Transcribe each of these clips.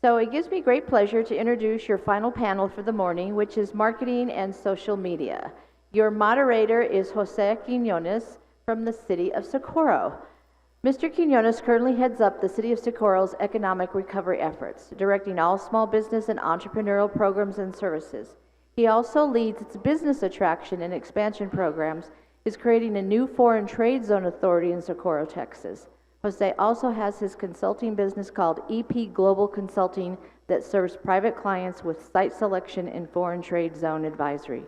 So it gives me great pleasure to introduce your final panel for the morning, which is marketing and social media. Your moderator is Jose Quinones from the city of Socorro. Mr. Quinones currently heads up the City of Socorro's economic recovery efforts, directing all small business and entrepreneurial programs and services. He also leads its business attraction and expansion programs, is creating a new foreign trade zone authority in Socorro, Texas. Jose also has his consulting business called EP Global Consulting that serves private clients with site selection and foreign trade zone advisory.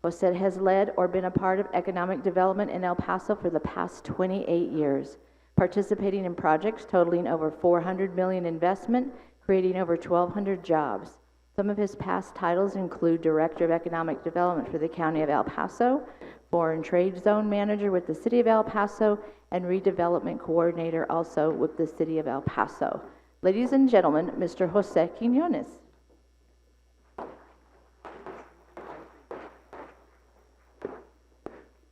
Jose has led or been a part of economic development in El Paso for the past 28 years, participating in projects totaling over $400 million investment, creating over 1,200 jobs. Some of his past titles include Director of Economic Development for the County of El Paso, Foreign Trade Zone Manager with the City of El Paso, and Redevelopment Coordinator also with the City of El Paso. Ladies and gentlemen, Mr. Jose Quinones.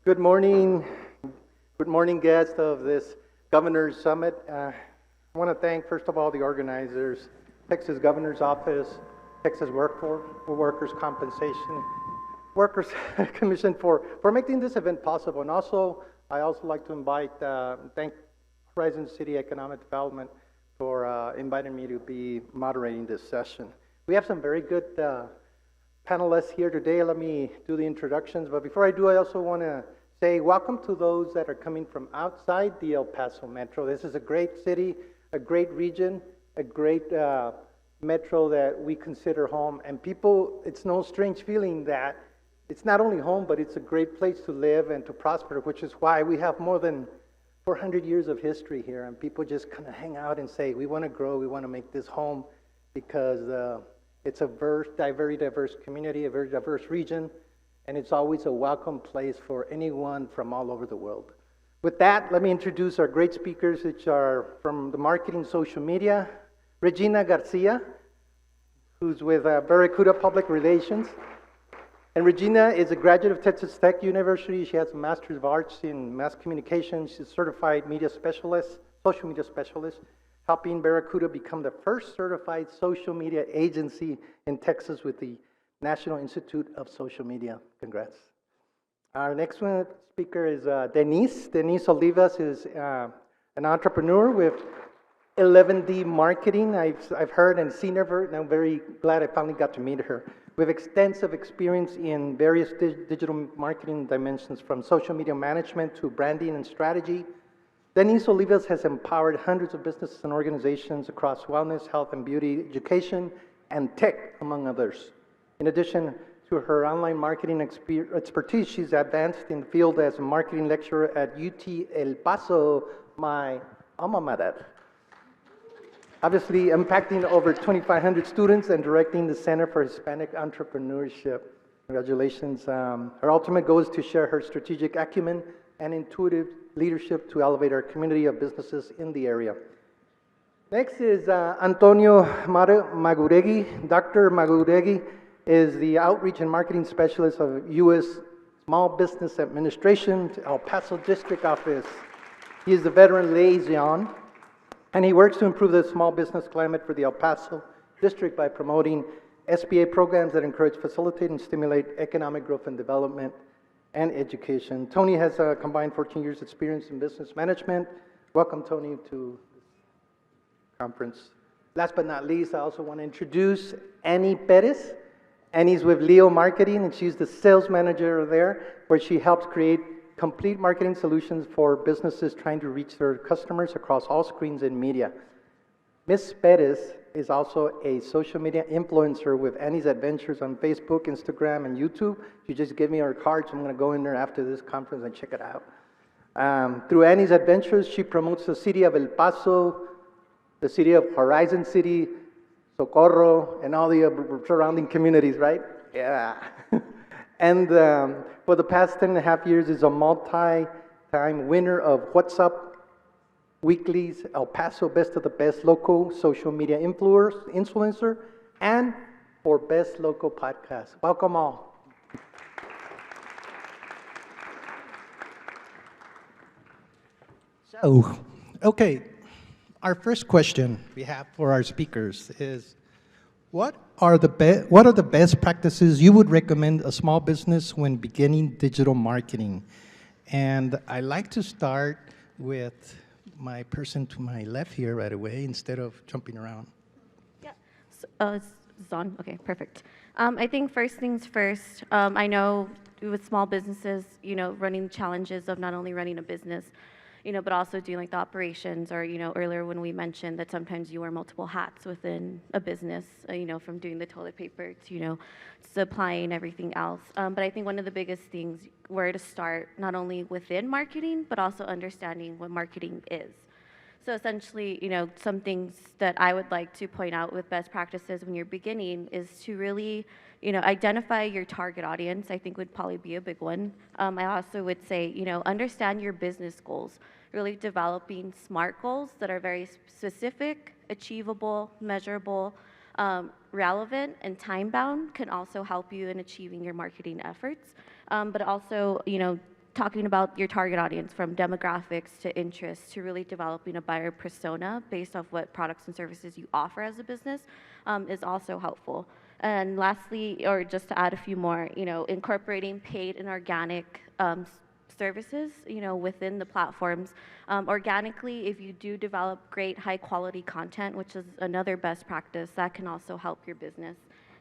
Good morning. Good morning, guests of this Governor's Summit. I want to thank, first of all, the organizers, Texas Governor's Office, Texas Workers' Compensation, Workers Commission for making this event possible. And also, I also like to thank Horizon City Economic Development for inviting me to be moderating this session. We have some very good panelists here today. Let me do the introductions. But before I do, I also want to say welcome to those that are coming from outside the El Paso Metro. This is a great city, a great region, a great metro that we consider home. And people, it's no strange feeling that it's not only home, but it's a great place to live and to prosper, which is why we have more than 400 years of history here. And people just kind of hang out and say, we want to grow, we want to make this home, because it's a very diverse community, a very diverse region, and it's always a welcome place for anyone from all over the world. With that, let me introduce our great speakers, which are from the marketing social media. Regina Garcia, who's with Barracuda Public Relations. And Regina is a graduate of Texas Tech University. She has a Master's of Arts in Mass Communication. She's a certified media specialist, social media specialist, helping Barracuda become the first certified social media agency in Texas with the National Institute of Social Media. Congrats. Our next speaker is Denise. Denise Olivas is an entrepreneur with 11D Marketing. I've heard and seen her, and I'm very glad I finally got to meet her. With extensive experience in various digital marketing dimensions, from social media management to branding and strategy, Denise Olivas has empowered hundreds of businesses and organizations across wellness, health and beauty, education, and tech, among others. In addition to her online marketing expertise, she's advanced in the field as a marketing lecturer at UT El Paso, my alma mater. Obviously impacting over 2,500 students and directing the Center for Hispanic Entrepreneurship. Congratulations. Her ultimate goal is to share her strategic acumen and intuitive leadership to elevate our community of businesses in the area. Next is Antonio Maguregui. Dr. Maguregui is the Outreach and Marketing Specialist of U.S. Small Business Administration, El Paso District Office. He is the veteran liaison, and he works to improve the small business climate for the El Paso District by promoting SBA programs that encourage, facilitate, and stimulate economic growth and development and education. Tony has a combined 14 years experience in business management. Welcome, Tony, to this conference. Last but not least, I also want to introduce Annie Perez. Annie's with Leo Marketing, and she's the sales manager there, where she helps create complete marketing solutions for businesses trying to reach their customers across all screens and media. Ms. Perez is also a social media influencer with Annie's Adventures on Facebook, Instagram, and YouTube. She just gave me her card, so I'm going to go in there after this conference and check it out. Through Annie's Adventures, she promotes the city of El Paso, the city of Horizon City, Socorro, and all the surrounding communities, right? Yeah. And for the past 10.5 years is a multi-time winner of What's Up Weekly's El Paso Best of the Best Local Social Media Influencer, and for Best Local Podcast. Welcome all. So, okay, our first question we have for our speakers is, What are the best practices you would recommend a small business when beginning digital marketing? And I like to start with my person to my left here right away instead of jumping around. Yeah. It's on. Okay, perfect. I think first things first. I know with small businesses, running challenges of not only running a business, but also doing like the operations, or earlier when we mentioned that sometimes you wear multiple hats within a business, from doing the toilet paper to supplying everything else. But I think one of the biggest things where to start, not only within marketing, but also understanding what marketing is. So essentially, some things that I would like to point out with best practices when you're beginning is to really, identify your target audience. I think would probably be a big one. I also would say, understand your business goals. Really developing SMART goals that are very specific, achievable, measurable, relevant, and time-bound can also help you in achieving your marketing efforts. But also, talking about your target audience, from demographics to interests to really developing a buyer persona based off what products and services you offer as a business, is also helpful. And lastly, or just to add a few more, incorporating paid and organic services, within the platforms. Organically, if you do develop great high quality content, which is another best practice, that can also help your business.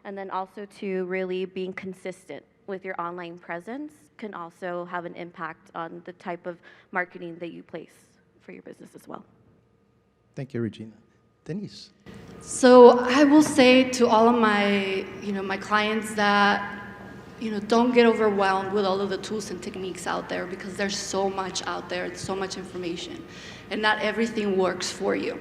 And then also to really being consistent with your online presence can also have an impact on the type of marketing that you place for your business as well. Thank you, Regina. Denise. So I will say to all of my, my clients that, don't get overwhelmed with all of the tools and techniques out there, because there's so much out there, so much information, and not everything works for you.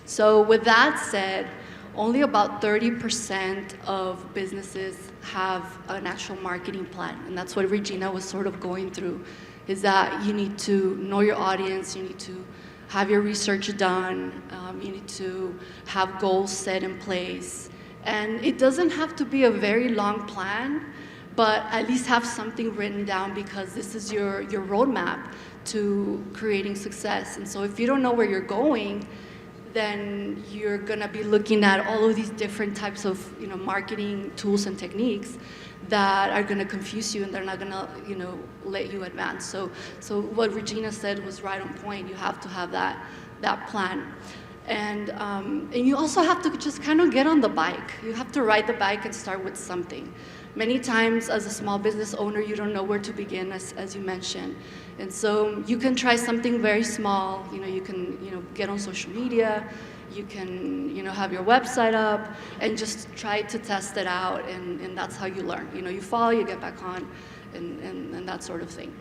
So with that said, only about 30% of businesses have an actual marketing plan, and that's what Regina was sort of going through, is that you need to know your audience, you need to have your research done, you need to have goals set in place. And it doesn't have to be a very long plan, but at least have something written down, because this is your roadmap to creating success. And so if you don't know where you're going, then you're gonna be looking at all of these different types of marketing tools and techniques that are gonna confuse you, and they're not gonna let you advance. So what Regina said was right on point. You have to have that plan. And you also have to just kind of get on the bike. You have to ride the bike and start with something. Many times as a small business owner, you don't know where to begin, as you mentioned. And so you can try something very small. You can get on social media. You can have your website up and just try to test it out, and that's how you learn. You fall, you get back on, and that sort of thing.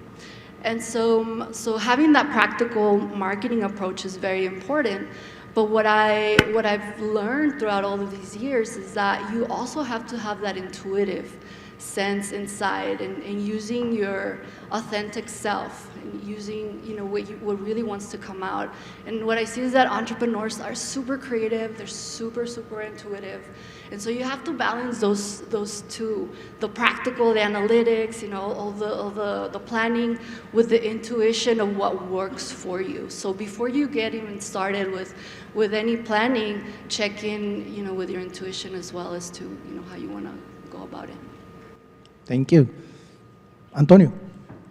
And so having that practical marketing approach is very important. But what I've learned throughout all of these years is that you also have to have that intuitive sense inside, and using your authentic self, and using what really wants to come out. And what I see is that entrepreneurs are super creative, they're super intuitive, and so you have to balance those two, the practical, the analytics, all the planning, with the intuition of what works for you. So before you get even started with any planning, check in with your intuition, as well as to how you want to go about it. Thank you. Antonio.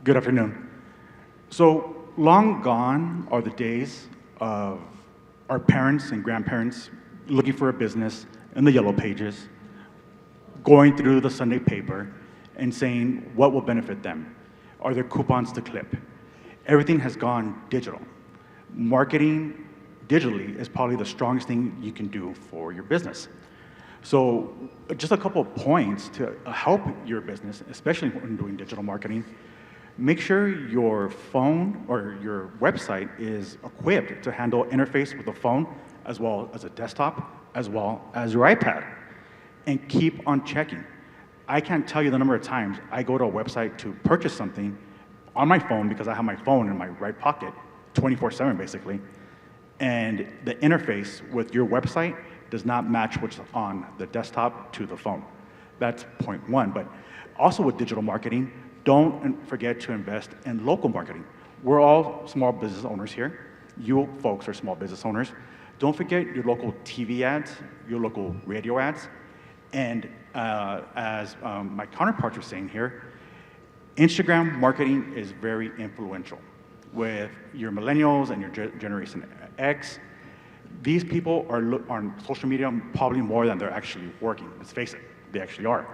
Good afternoon. So long gone are the days of our parents and grandparents looking for a business in the yellow pages, going through the Sunday paper and saying what will benefit them. Are there coupons to clip? Everything has gone digital. Marketing digitally is probably the strongest thing you can do for your business. So just a couple of points to help your business, especially when doing digital marketing. Make sure your phone or your website is equipped to handle interface with a phone, as well as a desktop, as well as your iPad. And keep on checking. I can't tell you the number of times I go to a website to purchase something on my phone, because I have my phone in my right pocket, 24/7 basically, and the interface with your website does not match what's on the desktop to the phone. That's point one. But also with digital marketing, don't forget to invest in local marketing. We're all small business owners here. You folks are small business owners. Don't forget your local TV ads, your local radio ads, and as my counterparts were saying here, Instagram marketing is very influential with your millennials and your Generation X. These people are on social media probably more than they're actually working. Let's face it, they actually are.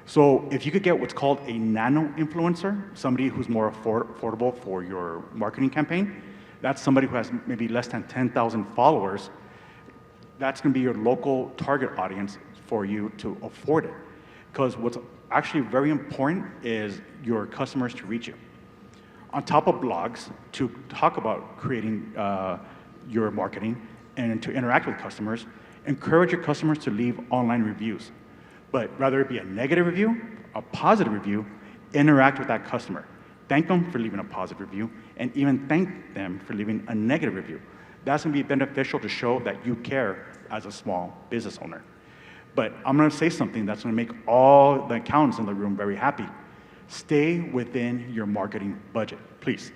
So if you could get what's called a nano influencer, somebody who's more affordable for your marketing campaign, that's somebody who has maybe less than 10,000 followers. That's going to be your local target audience for you to afford it. Because what's actually very important is your customers to reach you. On top of blogs, to talk about creating your marketing and to interact with customers, encourage your customers to leave online reviews. But rather it be a negative review, a positive review, interact with that customer. Thank them for leaving a positive review, and even thank them for leaving a negative review. That's gonna be beneficial to show that you care as a small business owner. But I'm gonna say something that's gonna make all the accountants in the room very happy. Stay within your marketing budget, please.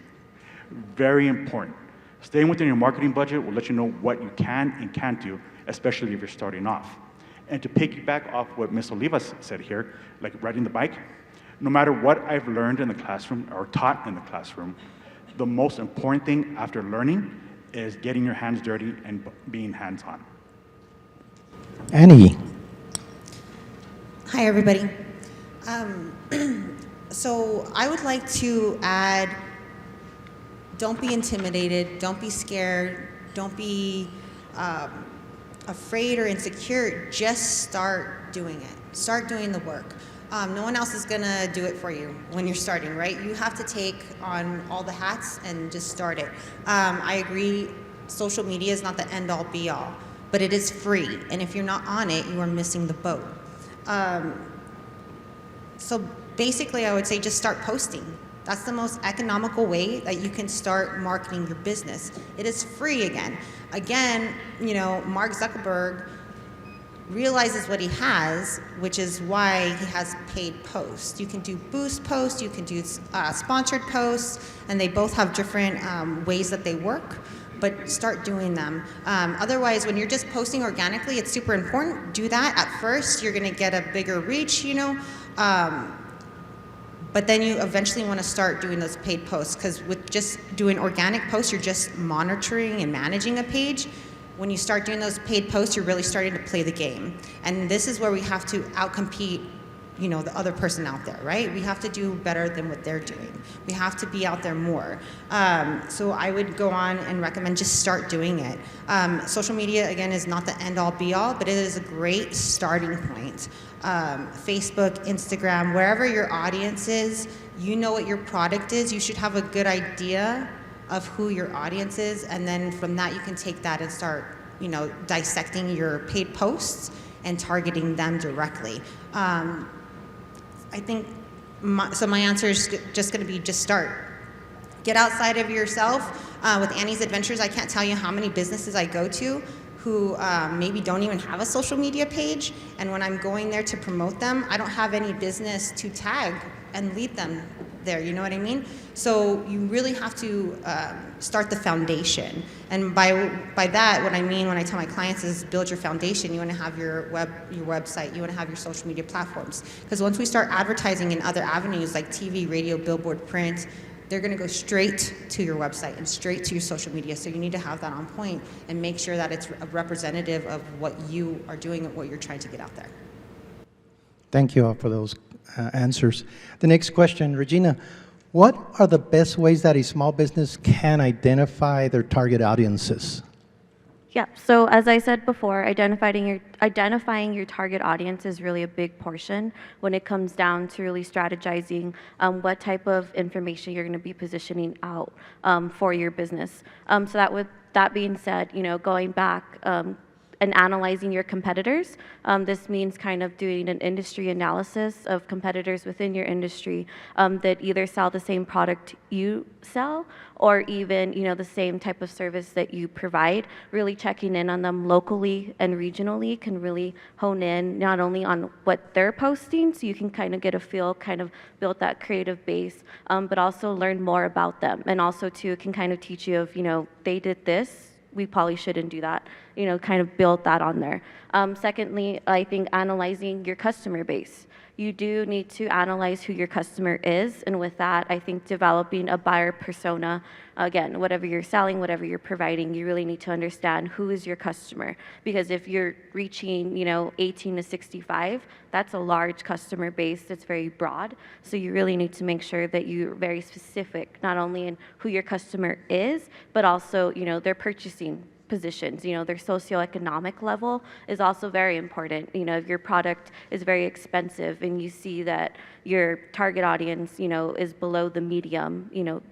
Very important. Staying within your marketing budget will let you know what you can and can't do, especially if you're starting off. And to piggyback off what Ms. Olivas said here, like riding the bike, no matter what I've learned in the classroom or taught in the classroom, the most important thing after learning is getting your hands dirty and being hands-on. Annie. Hi, everybody. So I would like to add, don't be intimidated, don't be scared, don't be afraid or insecure. Just start doing it. Start doing the work. No one else is gonna do it for you when you're starting, right? You have to take on all the hats and just start it. I agree, social media is not the end-all be-all, but it is free, and if you're not on it, you are missing the boat. So basically, I would say just start posting. That's the most economical way that you can start marketing your business. It is free again. Again, you know, Mark Zuckerberg realizes what he has, which is why he has paid posts. You can do boost posts, you can do sponsored posts, and they both have different ways that they work, but start doing them. Otherwise, when you're just posting organically, it's super important. Do that at first. You're gonna get a bigger reach, you know, but then you eventually want to start doing those paid posts, because with just doing organic posts, you're just monitoring and managing a page. When you start doing those paid posts, you're really starting to play the game. And this is where we have to outcompete, you know, the other person out there, right? We have to do better than what they're doing. We have to be out there more. So I would go on and recommend just start doing it. Social media, again, is not the end-all be-all, but it is a great starting point. Facebook, Instagram, wherever your audience is, you know what your product is, you should have a good idea of who your audience is, and then from that you can take that and start, you know, dissecting your paid posts and targeting them directly. I think, my answer is just gonna be just start. Get outside of yourself. With Annie's Adventures, I can't tell you how many businesses I go to who maybe don't even have a social media page, and when I'm going there to promote them, I don't have any business to tag and lead them there, you know what I mean? So you really have to start the foundation. And by that, what I mean when I tell my clients is build your foundation. You want to have your website, you want to have your social media platforms. Because once we start advertising in other avenues like TV, radio, billboard, print, they're going to go straight to your website and straight to your social media. So you need to have that on point and make sure that it's a representative of what you are doing and what you're trying to get out there. Thank you all for those answers. The next question, Regina, what are the best ways that a small business can identify their target audiences? Yeah, so as I said before, identifying your target audience is really a big portion when it comes down to really strategizing what type of information you're going to be positioning out for your business. So with that being said, you know, going back and analyzing your competitors. This means kind of doing an industry analysis of competitors within your industry that either sell the same product you sell or even, you know, the same type of service that you provide. Really checking in on them locally and regionally can really hone in not only on what they're posting, so you can kind of get a feel, kind of build that creative base, but also learn more about them. And also too, can kind of teach you of, you know, they did this we probably shouldn't do that. Kind of build that on there. Secondly, I think analyzing your customer base. You do need to analyze who your customer is, and with that, I think developing a buyer persona. Again, whatever you're selling, whatever you're providing, you really need to understand who is your customer. Because if you're reaching, 18 to 65, that's a large customer base that's very broad. So you really need to make sure that you're very specific, not only in who your customer is, but also, their purchasing positions. Their socioeconomic level is also very important. If your product is very expensive and you see that your target audience, is below the medium,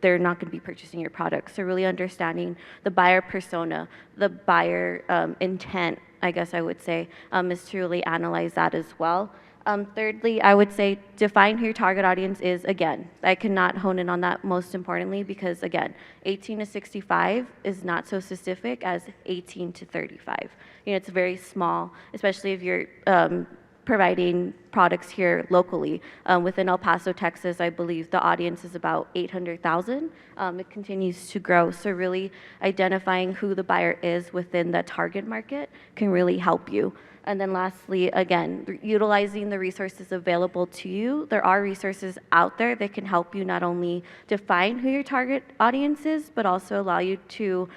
they're not going to be purchasing your product. So really understanding the buyer persona, the buyer intent, I guess I would say, is to really analyze that as well. Thirdly, I would say define who your target audience is. Again, I cannot hone in on that most importantly because, again, 18 to 65 is not so specific as 18 to 35. It's very small, especially if you're providing products here locally. Within El Paso, Texas, I believe the audience is about 800,000. It continues to grow. So really identifying who the buyer is within the target market can really help you. And then lastly, again, utilizing the resources available to you. There are resources out there that can help you not only define who your target audience is, but also allow you to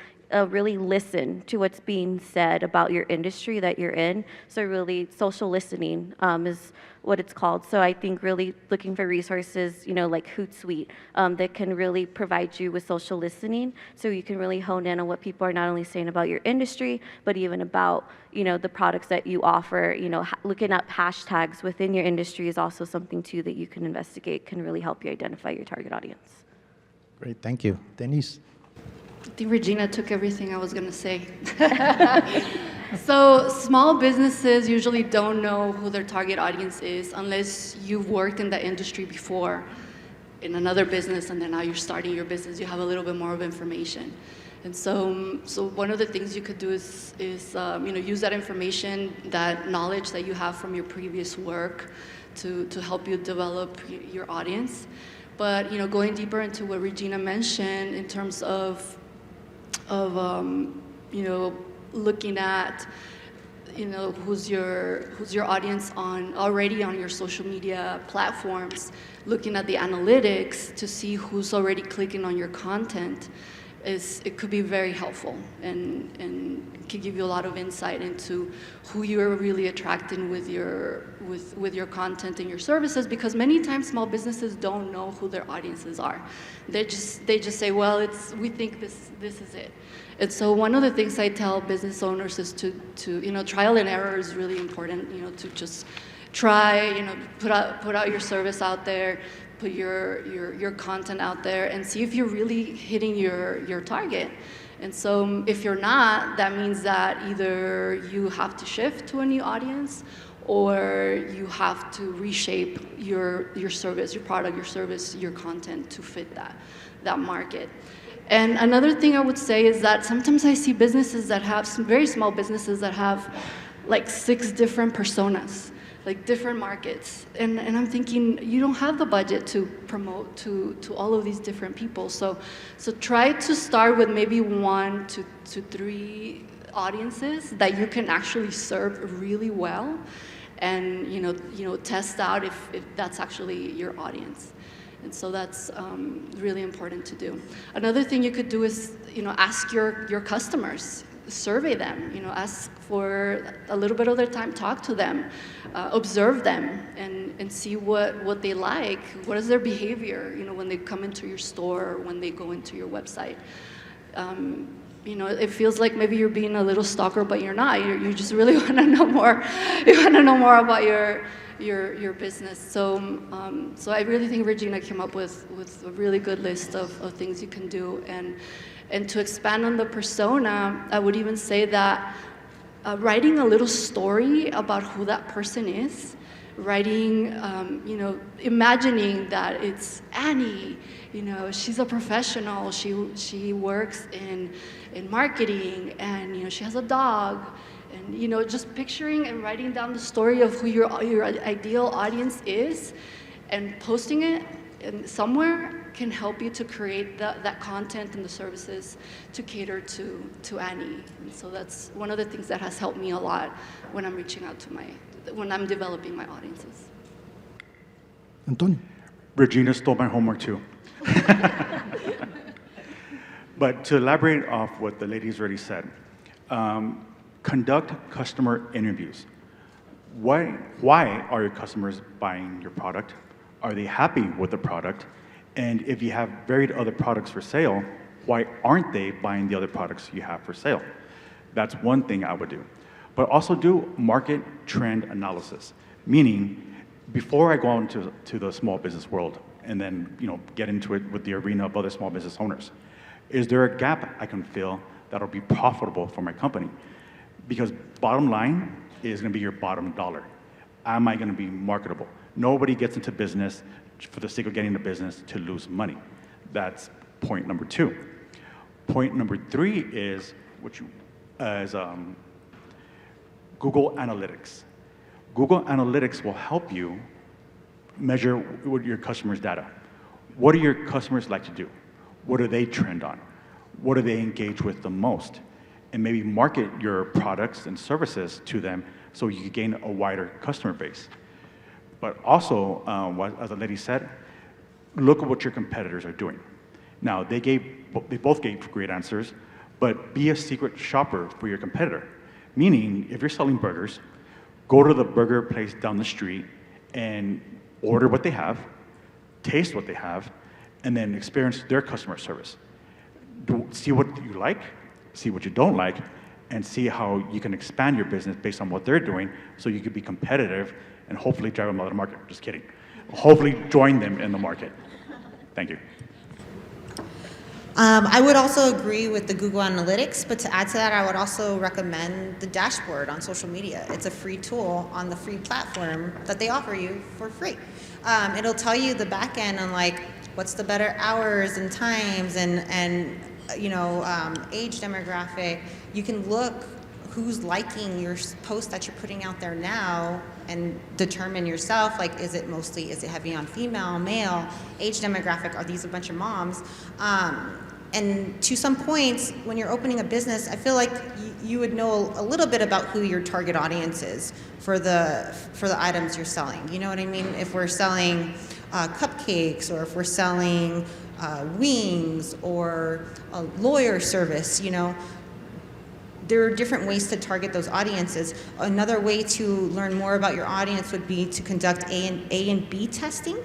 really listen to what's being said about your industry that you're in. So really social listening is what it's called. So I think really looking for resources, like Hootsuite, that can really provide you with social listening so you can really hone in on what people are not only saying about your industry, but even about, the products that you offer. Looking up hashtags within your industry is also something too that you can investigate, can really help you identify your target audience. Great, thank you. Denise? I think Regina took everything I was going to say. So small businesses usually don't know who their target audience is unless you've worked in that industry before in another business, and then now you're starting your business. You have a little bit more of information. And so one of the things you could do is use that information, that knowledge that you have from your previous work to help you develop your audience. But going deeper into what Regina mentioned in terms of looking at who's your audience already on your social media platforms, looking at the analytics to see who's already clicking on your content, it could be very helpful and can give you a lot of insight into who you're really attracting with your content and your services, because many times small businesses don't know who their audiences are. They just say, well, we think this is it. And so one of the things I tell business owners is to trial and error is really important, to just try, put out your service out there, put your content out there and see if you're really hitting your target. And so if you're not, that means that either you have to shift to a new audience or you have to reshape your service, your product, your service, your content to fit that market. And another thing I would say is that sometimes I see businesses that have, some very small businesses that have like 6 different personas, like different markets. And I'm thinking, you don't have the budget to promote to all of these different people. So try to start with maybe 1 to 3 audiences that you can actually serve really well, and test out if that's actually your audience. And so that's really important to do. Another thing you could do is, ask your customers, survey them, ask for a little bit of their time, talk to them, observe them, and see what they like. What is their behavior, when they come into your store, or when they go into your website. It feels like maybe you're being a little stalker, but you're not. You just really want to know more. You want to know more about your business. So I really think Regina came up with a really good list of things you can do. And to expand on the persona, I would even say that writing a little story about who that person is, writing, imagining that it's Annie, she's a professional, she works in marketing, and she has a dog, and just picturing and writing down the story of who your ideal audience is, and posting it and somewhere can help you to create that content and the services to cater to Annie. And so that's one of the things that has helped me a lot when I'm reaching out to when I'm developing my audiences. Antonio. Regina stole my homework too. But to elaborate off what the ladies already said, conduct customer interviews. Why are your customers buying your product? Are they happy with the product? And if you have varied other products for sale, why aren't they buying the other products you have for sale? That's one thing I would do. But also do market trend analysis, meaning before I go into the small business world and then get into it with the arena of other small business owners, is there a gap I can fill that'll be profitable for my company? Because bottom line is going to be your bottom dollar. Am I going to be marketable? Nobody gets into business for the sake of getting into business to lose money. That's point number 2. Point number 3 is Google Analytics. Google Analytics will help you measure what your customers' data. What do your customers like to do? What do they trend on? What do they engage with the most? And maybe market your products and services to them so you can gain a wider customer base. But also, as the lady said, look at what your competitors are doing. Now, they both gave great answers, but be a secret shopper for your competitor. Meaning, if you're selling burgers, go to the burger place down the street and order what they have, taste what they have, and then experience their customer service. See what you like, see what you don't like, and see how you can expand your business based on what they're doing so you can be competitive and hopefully drive them out of the market. Just kidding. Hopefully join them in the market. Thank you. I would also agree with the Google Analytics, but to add to that, I would also recommend the dashboard on social media. It's a free tool on the free platform that they offer you for free. It'll tell you the back end on like what's the better hours and times and age demographic. You can look who's liking your post that you're putting out there now and determine yourself, like, is it heavy on female, male, age demographic, are these a bunch of moms? And to some points, when you're opening a business, I feel like you would know a little bit about who your target audience is for the items you're selling. You know what I mean? If we're selling cupcakes, or if we're selling wings, or a lawyer service, there are different ways to target those audiences. Another way to learn more about your audience would be to conduct A and B testing.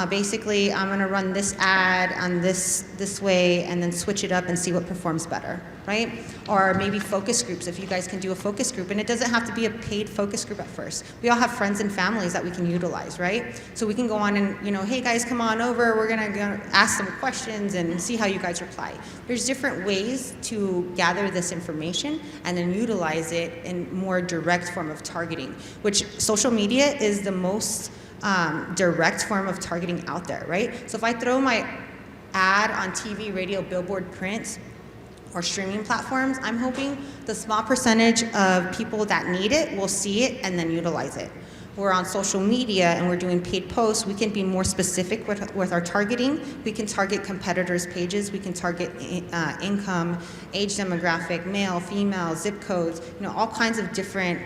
Basically, I'm going to run this ad on this way and then switch it up and see what performs better, right? Or maybe focus groups, if you guys can do a focus group. And it doesn't have to be a paid focus group at first. We all have friends and families that we can utilize, right? So we can go on and, hey guys, come on over. We're going to ask some questions and see how you guys reply. There's different ways to gather this information and then utilize it in more direct form of targeting, which social media is the most direct form of targeting out there, right? So if I throw my ad on TV, radio, billboard, print, or streaming platforms, I'm hoping the small percentage of people that need it will see it and then utilize it. We're on social media and we're doing paid posts, we can be more specific with our targeting. We can target competitors' pages, we can target income, age demographic, male, female, zip codes, all kinds of different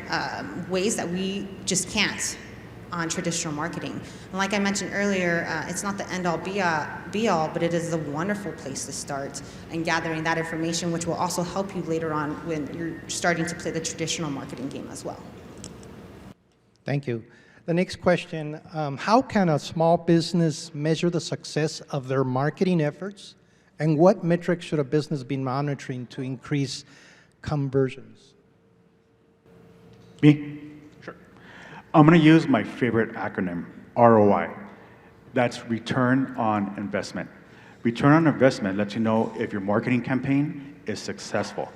ways that we just can't on traditional marketing. And like I mentioned earlier, it's not the end-all be-all, but it is a wonderful place to start and gathering that information, which will also help you later on when you're starting to play the traditional marketing game as well. Thank you. The next question, how can a small business measure the success of their marketing efforts, and what metrics should a business be monitoring to increase conversions? Me? Sure. I'm going to use my favorite acronym, ROI. That's return on investment. Return on investment lets you know if your marketing campaign is successful.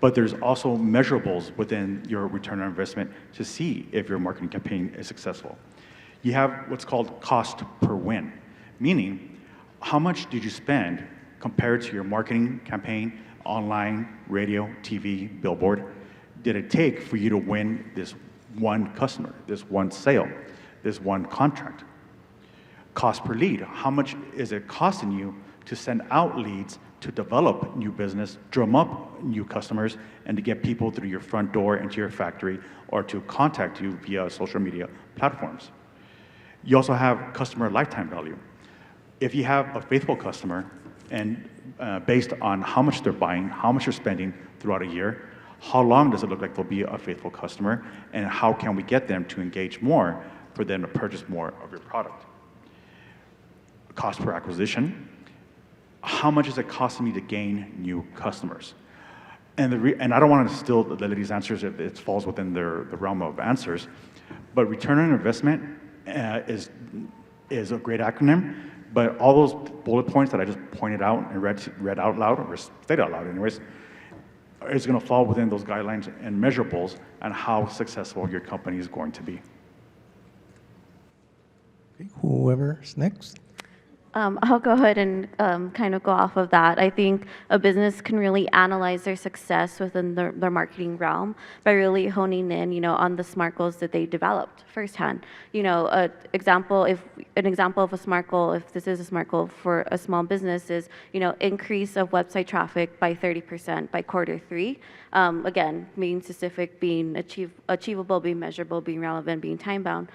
But there's also measurables within your return on investment to see if your marketing campaign is successful. You have what's called cost per win, meaning how much did you spend compared to your marketing campaign, online, radio, TV, billboard, did it take for you to win this one customer, this one sale, this one contract? Cost per lead. How much is it costing you to send out leads, to develop new business, drum up new customers, and to get people through your front door into your factory or to contact you via social media platforms? You also have customer lifetime value. If you have a faithful customer, and based on how much they're buying, how much they're spending throughout a year, how long does it look like they'll be a faithful customer, and how can we get them to engage more for them to purchase more of your product? Cost per acquisition. How much is it costing me to gain new customers? And I don't want to steal the lady's answers if it falls within the realm of answers, but return on investment is a great acronym, but all those bullet points that I just pointed out and read out loud, or stated out loud anyways, is going to fall within those guidelines and measurables on how successful your company is going to be. Okay, whoever's next. I'll go ahead and kind of go off of that. I think a business can really analyze their success within their marketing realm by really honing in, on the SMART goals that they developed firsthand. An example of a SMART goal, if this is a SMART goal for a small business, is, increase of website traffic by 30% by Q3. Again, being specific, being achievable, being measurable, being relevant, being time-bound.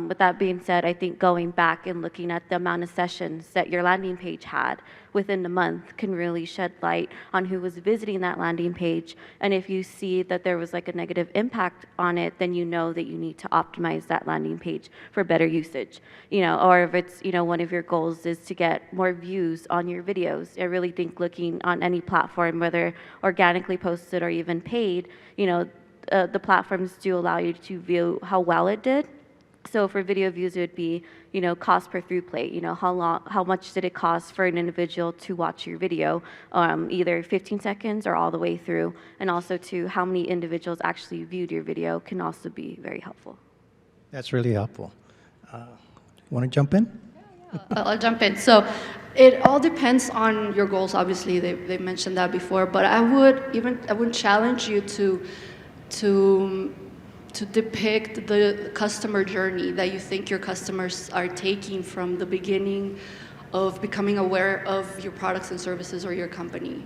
With that being said, I think going back and looking at the amount of sessions that your landing page had within the month can really shed light on who was visiting that landing page. And if you see that there was like a negative impact on it, then you know that you need to optimize that landing page for better usage. Or if it's, one of your goals is to get more views on your videos. I really think looking on any platform, whether organically posted or even paid, the platforms do allow you to view how well it did. So for video views, it would be, cost per through play. How much did it cost for an individual to watch your video, either 15 seconds or all the way through, and also to how many individuals actually viewed your video can also be very helpful. That's really helpful. Want to jump in? I'll jump in. So it all depends on your goals. Obviously, they mentioned that before, but I would challenge you to depict the customer journey that you think your customers are taking from the beginning of becoming aware of your products and services or your company,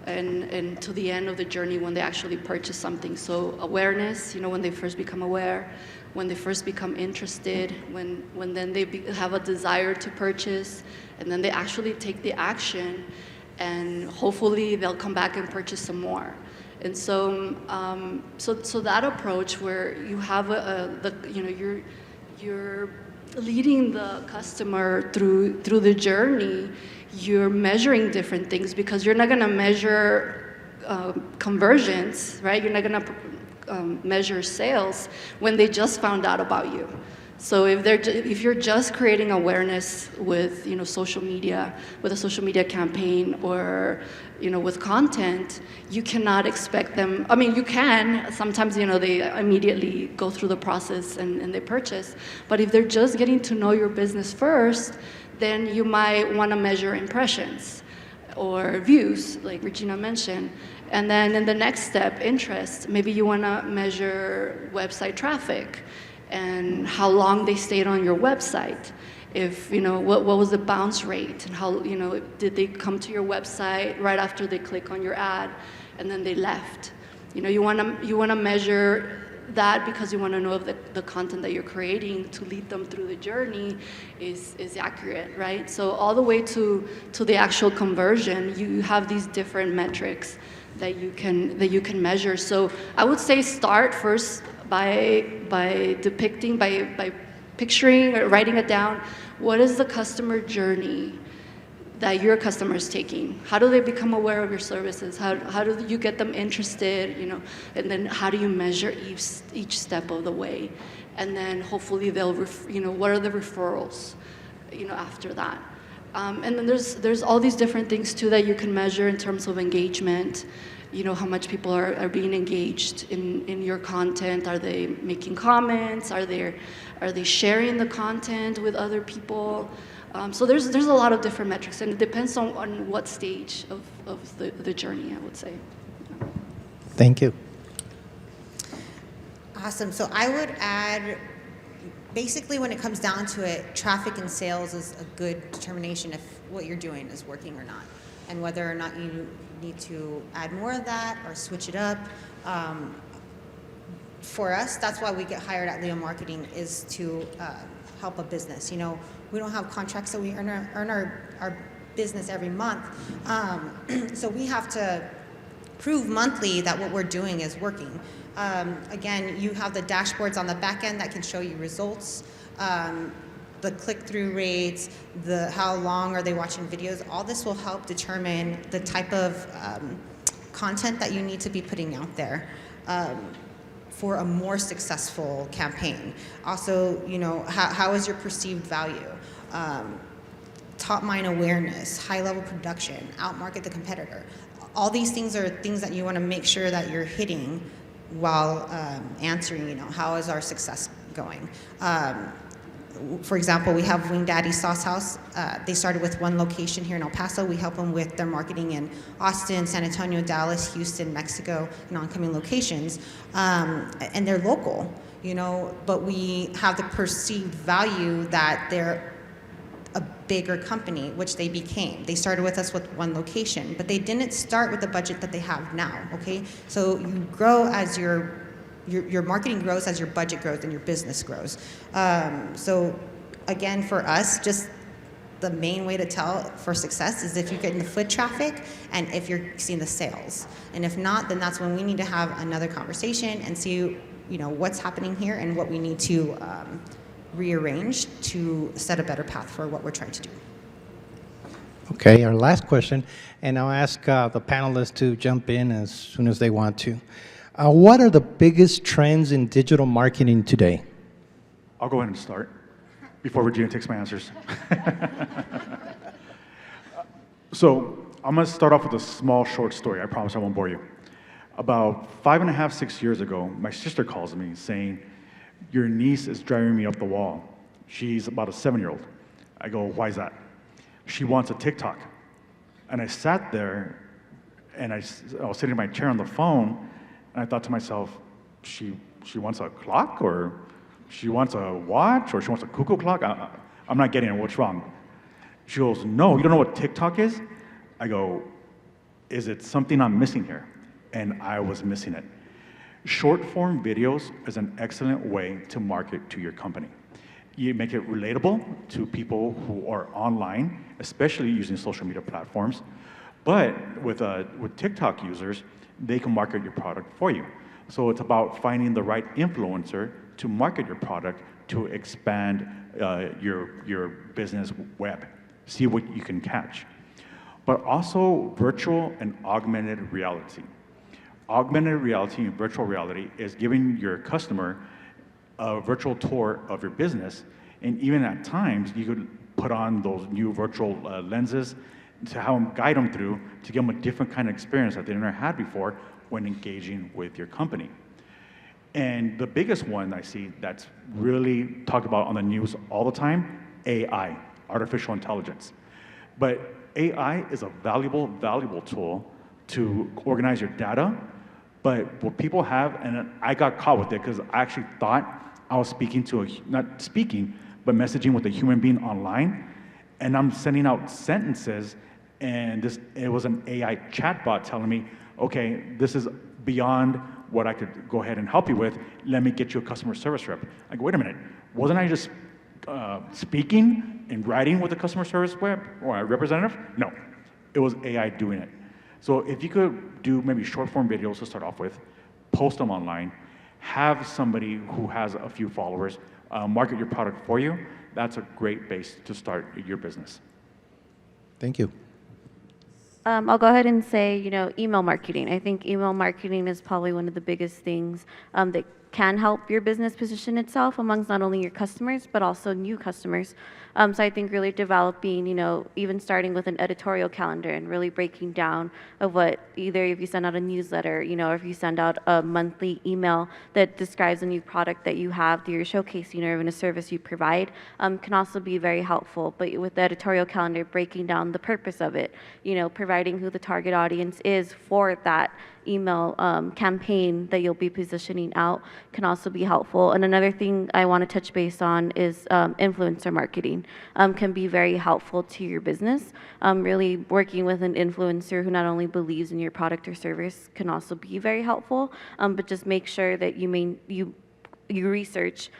and to the end of the journey when they actually purchase something. So awareness, when they first become aware, when they first become interested, when then they have a desire to purchase, and then they actually take the action, and hopefully they'll come back and purchase some more. And so, so that approach where you have you're leading the customer through the journey, you're measuring different things because you're not going to measure conversions, right? You're not going to measure sales when they just found out about you. So if you're just creating awareness with social media, with a social media campaign, or with content, you cannot expect them. I mean, you can sometimes. They immediately go through the process and they purchase. But if they're just getting to know your business first, then you might want to measure impressions or views, like Regina mentioned. And then in the next step, interest. Maybe you want to measure website traffic and how long they stayed on your website. If, what was the bounce rate, and how, did they come to your website right after they click on your ad and then they left? You want to measure that because you want to know if the content that you're creating to lead them through the journey is accurate, right? So all the way to the actual conversion, you have these different metrics that you can measure. So I would say start first by depicting, by picturing or writing it down. What is the customer journey that your customer is taking? How do they become aware of your services? How do you get them interested? And then how do you measure each step of the way? And then hopefully they'll, what are the referrals, after that? And then there's all these different things too that you can measure in terms of engagement. How much people are being engaged in your content. Are they making comments? Are they sharing the content with other people? So there's a lot of different metrics, and it depends on what stage of the journey, I would say. Thank you. Awesome. So I would add basically, when it comes down to it, traffic and sales is a good determination if what you're doing is working or not, and whether or not you need to add more of that or switch it up. For us, that's why we get hired at Leo Marketing, is to help a business. You know, we don't have contracts, so we earn our business every month. So we have to prove monthly that what we're doing is working. Again, you have the dashboards on the back end that can show you results, the click-through rates, how long are they watching videos. All this will help determine the type of content that you need to be putting out there for a more successful campaign. Also, you know, how is your perceived value? Top mind awareness, high-level production, outmarket the competitor. All these things are things that you want to make sure that you're hitting while answering, you know, how is our success going? For example, we have Wing Daddy Sauce House. They started with one location here in El Paso. We help them with their marketing in Austin, San Antonio, Dallas, Houston, Mexico, and oncoming locations. And they're local, you know, but we have the perceived value that they're a bigger company, which they became. They started with us with one location, but they didn't start with the budget that they have now, okay? So you grow as your marketing grows as your budget grows and your business grows. So again, for us, just the main way to tell for success is if you're getting the foot traffic and if you're seeing the sales. And if not, then that's when we need to have another conversation and see, you know, what's happening here and what we need to rearrange to set a better path for what we're trying to do. Okay, our last question, and I'll ask the panelists to jump in as soon as they want to. What are the biggest trends in digital marketing today? I'll go ahead and start before Regina takes my answers. So I'm going to start off with a small, short story. I promise I won't bore you. About 5.5, 6 years ago, my sister calls me saying, "Your niece is driving me up the wall." She's about a 7-year-old. I go, "Why is that?" "She wants a TikTok." And I sat there, and I was sitting in my chair on the phone, and I thought to myself, she wants a clock, or she wants a watch, or she wants a cuckoo clock? I'm not getting it. What's wrong? She goes, "No, you don't know what TikTok is?" I go, "Is it something I'm missing here?" And I was missing it. Short form videos is an excellent way to market to your company. You make it relatable to people who are online, especially using social media platforms. But with TikTok users, they can market your product for you. So it's about finding the right influencer to market your product to expand your business web. See what you can catch. But also virtual and augmented reality. Augmented reality and virtual reality is giving your customer a virtual tour of your business, and even at times you could put on those new virtual lenses to guide them through to give them a different kind of experience that they never had before when engaging with your company. And the biggest one I see that's really talked about on the news all the time, AI, artificial intelligence. But AI is a valuable tool to organize your data. But what people have, and I got caught with it because I actually thought I was speaking to not speaking, but messaging with a human being online, and I'm sending out sentences, and it was an AI chatbot telling me, "Okay, this is beyond what I could go ahead and help you with. Let me get you a customer service rep." I go, "Wait a minute, wasn't I just speaking and writing with a customer service rep or a representative?" No, it was AI doing it. So if you could do maybe short form videos to start off with, post them online, have somebody who has a few followers market your product for you, that's a great base to start your business. Thank you. I'll go ahead and say, you know, email marketing. I think email marketing is probably one of the biggest things that can help your business position itself amongst not only your customers, but also new customers. So I think really developing, you know, even starting with an editorial calendar and really breaking down of what, either if you send out a newsletter, you know, or if you send out a monthly email that describes a new product that you have that you're showcasing or even a service you provide, can also be very helpful. But with the editorial calendar, breaking down the purpose of it, you know, providing who the target audience is for that email campaign that you'll be positioning out can also be helpful. And another thing I want to touch base on is influencer marketing can be very helpful to your business. Really working with an influencer who not only believes in your product or service can also be very helpful, but just make sure that you research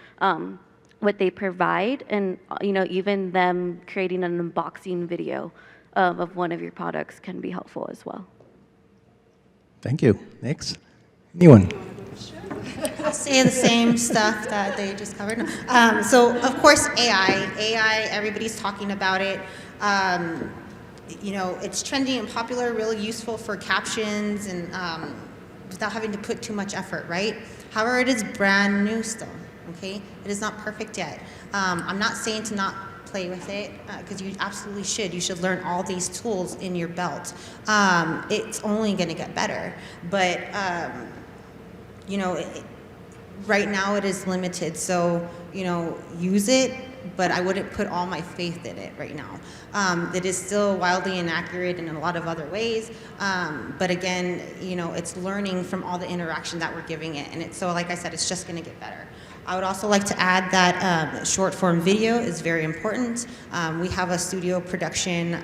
what they provide, and even them creating an unboxing video of one of your products can be helpful as well. Thank you. Next. Anyone? I'll say the same stuff that they just covered. So of course AI, everybody's talking about it. It's trendy and popular, really useful for captions and without having to put too much effort, right? However, it is brand new still, okay? It is not perfect yet. I'm not saying to not play with it, because you absolutely should. You should learn all these tools in your belt. It's only going to get better. But, right now it is limited. So, use it, but I wouldn't put all my faith in it right now. It is still wildly inaccurate in a lot of other ways. But again, it's learning from all the interaction that we're giving it. And so, like I said, it's just going to get better. I would also like to add that short form video is very important. We have a studio production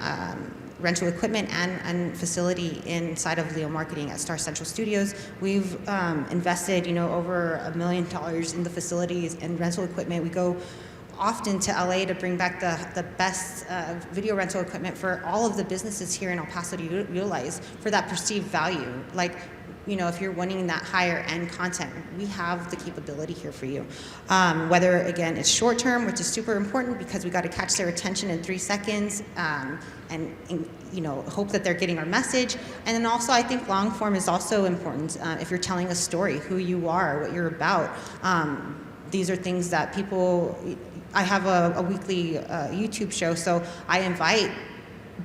rental equipment and facility inside of Leo Marketing at Star Central Studios. We've invested, over $1 million in the facilities and rental equipment. We go often to LA to bring back the best video rental equipment for all of the businesses here in El Paso to utilize for that perceived value. Like, if you're wanting that higher end content, we have the capability here for you. Whether, again, it's short term, which is super important because we got to catch their attention in 3 seconds and hope that they're getting our message. And then also, I think long form is also important. If you're telling a story, who you are, what you're about, these are things that people, I have a weekly YouTube show, so I invite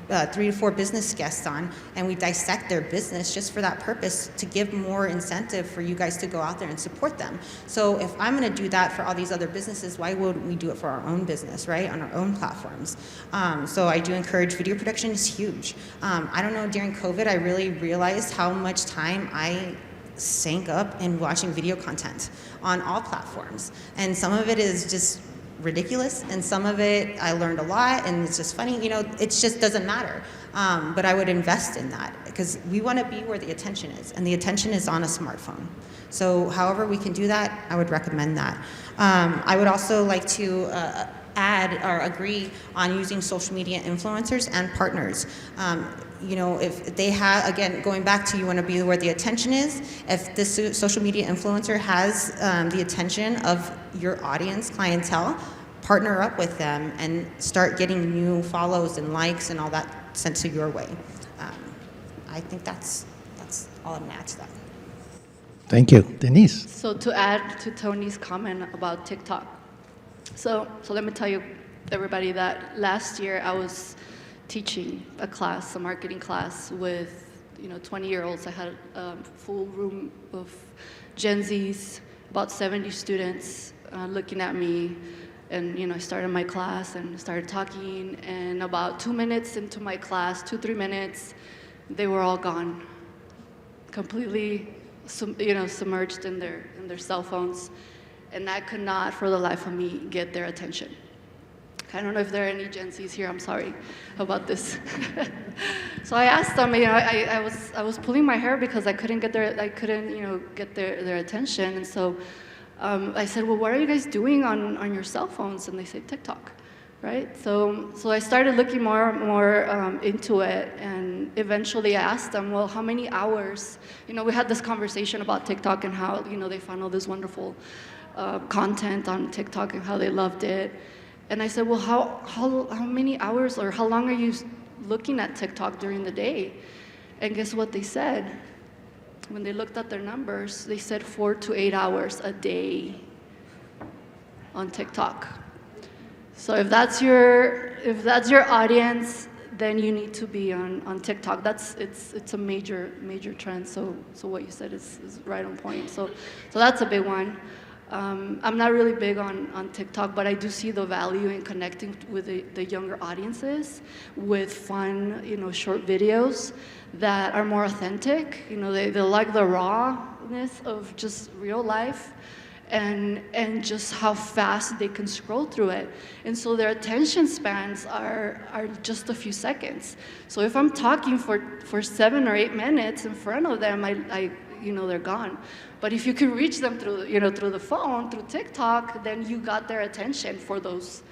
3 to 4 business guests on, and we dissect their business just for that purpose, to give more incentive for you guys to go out there and support them. So if I'm going to do that for all these other businesses, why would we do it for our own business, right, on our own platforms? So I do encourage video production is huge. I don't know, during COVID, I really realized how much time I sank up in watching video content on all platforms, and some of it is just ridiculous, and some of it I learned a lot, and it's just funny. It just doesn't matter. But I would invest in that because we want to be where the attention is, and the attention is on a smartphone. So however we can do that, I would recommend that. I would also like to add or agree on using social media influencers and partners. If they have, again, going back to you want to be where the attention is, if this social media influencer has the attention of your audience, clientele, partner up with them and start getting new follows and likes and all that sent to your way. I think that's all I'm going to add to that. Thank you. Denise? So to add to Tony's comment about TikTok, so let me tell you, everybody, that last year I was teaching a marketing class with 20-year-olds. I had a full room of Gen Zs, about 70 students looking at me, and I started my class and started talking, and about 2 minutes into my class, 2-3 minutes, they were all gone, completely submerged in their cell phones, and I could not for the life of me get their attention. I don't know if there are any Gen Zs here. I'm sorry about this. So I asked them. I was pulling my hair because I couldn't get their attention. And so I said, well, what are you guys doing on your cell phones? And they said TikTok, right? So I started looking more into it, and eventually I asked them, well, how many hours? We had this conversation about TikTok and how they found all this wonderful content on TikTok and how they loved it. And I said, well, how many hours or how long are you looking at TikTok during the day? And guess what they said? When they looked at their numbers, they said 4 to 8 hours a day on TikTok. So if that's your audience, then you need to be on TikTok. It's a major trend. So what you said is right on point. So that's a big one. I'm not really big on TikTok, but I do see the value in connecting with the younger audiences with fun, short videos that are more authentic. They like the rawness of just real life and just how fast they can scroll through it. And so their attention spans are just a few seconds. So if I'm talking for 7 or 8 minutes in front of them, they're gone. But if you can reach them through the phone, through TikTok, then you got their attention for those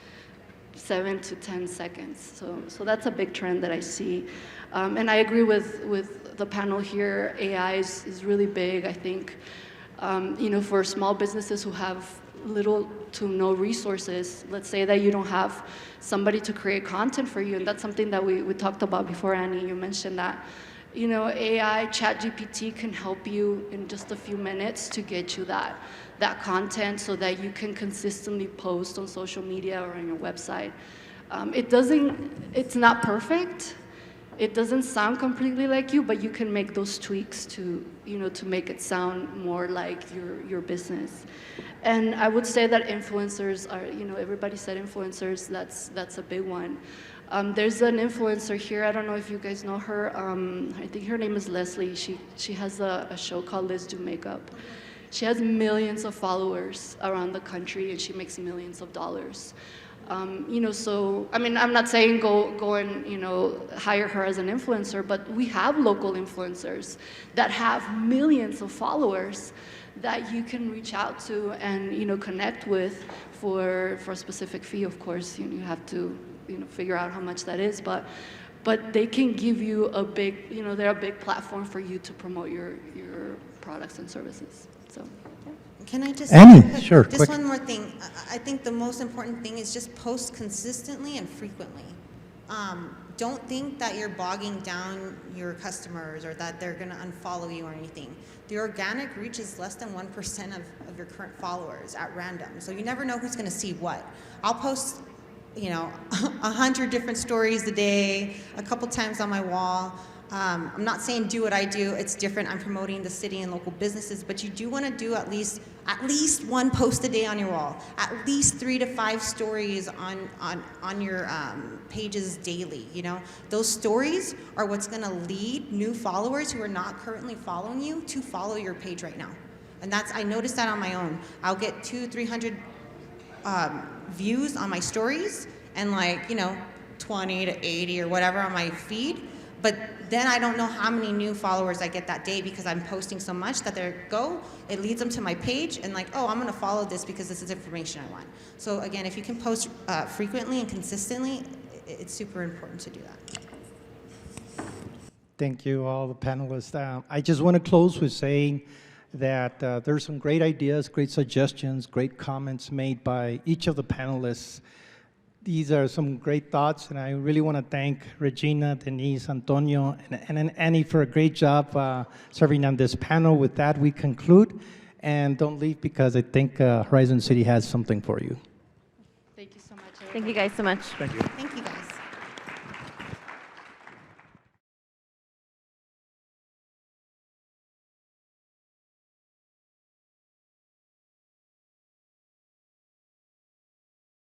7 to 10 seconds. So that's a big trend that I see. And I agree with the panel here. AI is really big, I think. For small businesses who have little to no resources, let's say that you don't have somebody to create content for you, and that's something that we talked about before, Annie, you mentioned that. AI, ChatGPT can help you in just a few minutes to get you that content so that you can consistently post on social media or on your website. It's not perfect. It doesn't sound completely like you, but you can make those tweaks to make it sound more like your business. And I would say that influencers are, everybody said influencers, that's a big one. There's an influencer here, I don't know if you guys know her, I think her name is Leslie. She has a show called Let's Do Makeup. She has millions of followers around the country and she makes millions of dollars. So, I'm not saying go and, hire her as an influencer, but we have local influencers that have millions of followers that you can reach out to and, connect with for a specific fee, of course. You have to, figure out how much that is, but they can give you a big, they're a big platform for you to promote your products and services, so. Can I just Annie, sure, Just quick. one more thing. I think the most important thing is just post consistently and frequently. Don't think that you're bogging down your customers or that they're going to unfollow you or anything. The organic reach is less than 1% of your current followers at random. So you never know who's going to see what. I'll post 100 different stories a day, a couple times on my wall. I'm not saying do what I do, it's different. I'm promoting the city and local businesses, but you do want to do at least one post a day on your wall, at least 3 to 5 stories on your pages daily. Those stories are what's going to lead new followers who are not currently following you to follow your page right now. And I noticed that on my own. I'll get 200-300 views on my stories and 20 to 80 or whatever on my feed. But then I don't know how many new followers I get that day because I'm posting so much that it leads them to my page and I'm going to follow this because this is information I want. So again, if you can post frequently and consistently, it's super important to do that. Thank you, all the panelists. I just want to close with saying that there's some great ideas, great suggestions, great comments made by each of the panelists. These are some great thoughts, and I really want to thank Regina, Denise, Antonio, and Annie for a great job serving on this panel. With that, we conclude, and don't leave because I think Horizon City has something for you. Thank you so much. Thank you guys so much. Thank you. Thank you guys.